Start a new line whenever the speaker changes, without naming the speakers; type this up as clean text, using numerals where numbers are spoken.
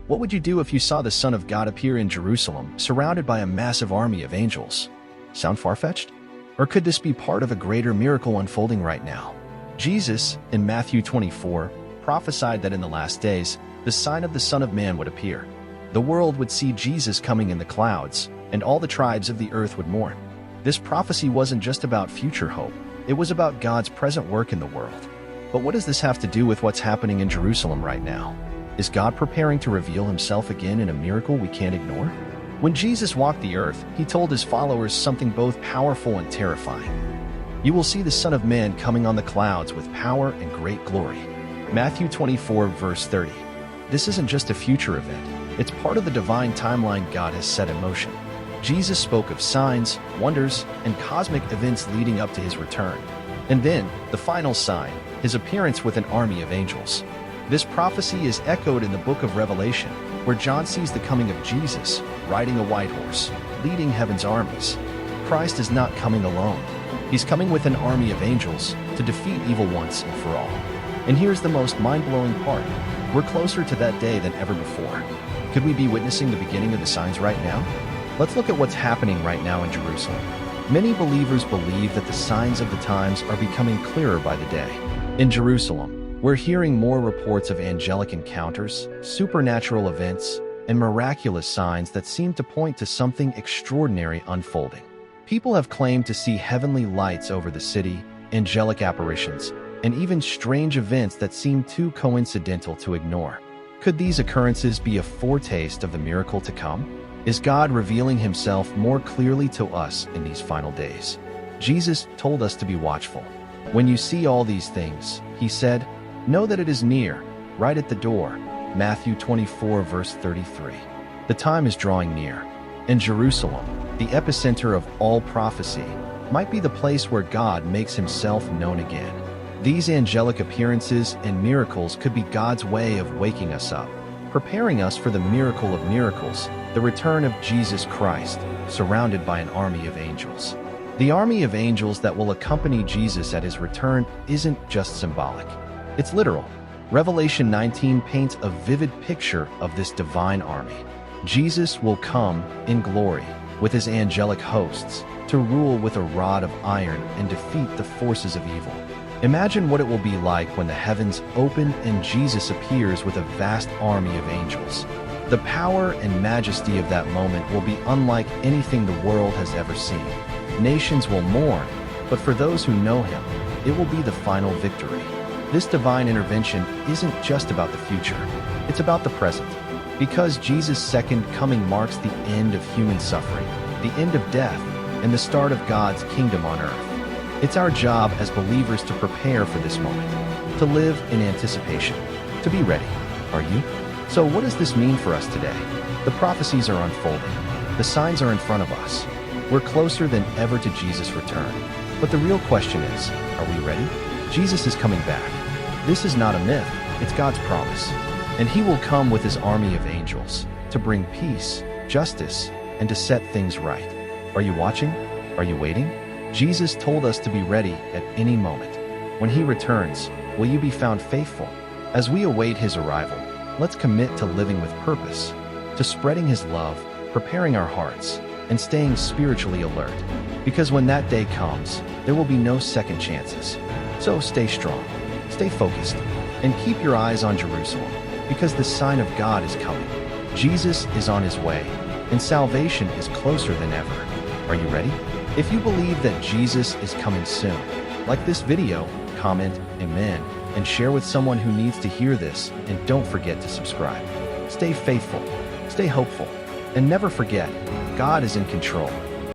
What would you do if you saw the Son of God appear in Jerusalem, surrounded by a massive army of angels? Sound far-fetched? Or could this be part of a greater miracle unfolding right now? Jesus, in Matthew 24, prophesied that in the last days, the sign of the Son of Man would appear. The world would see Jesus coming in the clouds, and all the tribes of the earth would mourn. This prophecy wasn't just about future hope, it was about God's present work in the world. But what does this have to do with what's happening in Jerusalem right now? Is God preparing to reveal himself again in a miracle we can't ignore? When Jesus walked the earth, he told his followers something both powerful and terrifying. You will see the Son of Man coming on the clouds with power and great glory. Matthew 24, verse 30. This isn't just a future event, it's part of the divine timeline God has set in motion. Jesus spoke of signs, wonders, and cosmic events leading up to his return. And then, the final sign, his appearance with an army of angels. This prophecy is echoed in the book of Revelation, where John sees the coming of Jesus, riding a white horse, leading heaven's armies. Christ is not coming alone. He's coming with an army of angels to defeat evil once and for all. And here's the most mind-blowing part. We're closer to that day than ever before. Could we be witnessing the beginning of the signs right now? Let's look at what's happening right now in Jerusalem. Many believers believe that the signs of the times are becoming clearer by the day. In Jerusalem, we're hearing more reports of angelic encounters, supernatural events, and miraculous signs that seem to point to something extraordinary unfolding. People have claimed to see heavenly lights over the city, angelic apparitions, and even strange events that seem too coincidental to ignore. Could these occurrences be a foretaste of the miracle to come? Is God revealing himself more clearly to us in these final days? Jesus told us to be watchful. When you see all these things, he said, know that it is near, right at the door. Matthew 24, verse 33. The time is drawing near. In Jerusalem, the epicenter of all prophecy, might be the place where God makes himself known again. These angelic appearances and miracles could be God's way of waking us up, preparing us for the miracle of miracles, the return of Jesus Christ, surrounded by an army of angels. The army of angels that will accompany Jesus at his return isn't just symbolic. It's literal. Revelation 19 paints a vivid picture of this divine army. Jesus will come in glory with his angelic hosts to rule with a rod of iron and defeat the forces of evil. Imagine what it will be like when the heavens open and Jesus appears with a vast army of angels. The power and majesty of that moment will be unlike anything the world has ever seen. Nations will mourn, but for those who know him, it will be the final victory. This divine intervention isn't just about the future, it's about the present. Because Jesus' second coming marks the end of human suffering, the end of death, and the start of God's kingdom on earth. It's our job as believers to prepare for this moment, to live in anticipation, to be ready. Are you? So what does this mean for us today? The prophecies are unfolding. The signs are in front of us. We're closer than ever to Jesus' return. But the real question is, are we ready? Jesus is coming back. This is not a myth, it's God's promise. And he will come with his army of angels to bring peace, justice, and to set things right. Are you watching? Are you waiting? Jesus told us to be ready at any moment. When he returns, will you be found faithful? As we await his arrival, let's commit to living with purpose, to spreading his love, preparing our hearts, and staying spiritually alert. Because when that day comes, there will be no second chances. So stay strong, stay focused, and keep your eyes on Jerusalem, because the sign of God is coming. Jesus is on his way, and salvation is closer than ever. Are you ready? If you believe that Jesus is coming soon, like this video, comment, amen, and share with someone who needs to hear this, and don't forget to subscribe. Stay faithful, stay hopeful, and never forget, God is in control.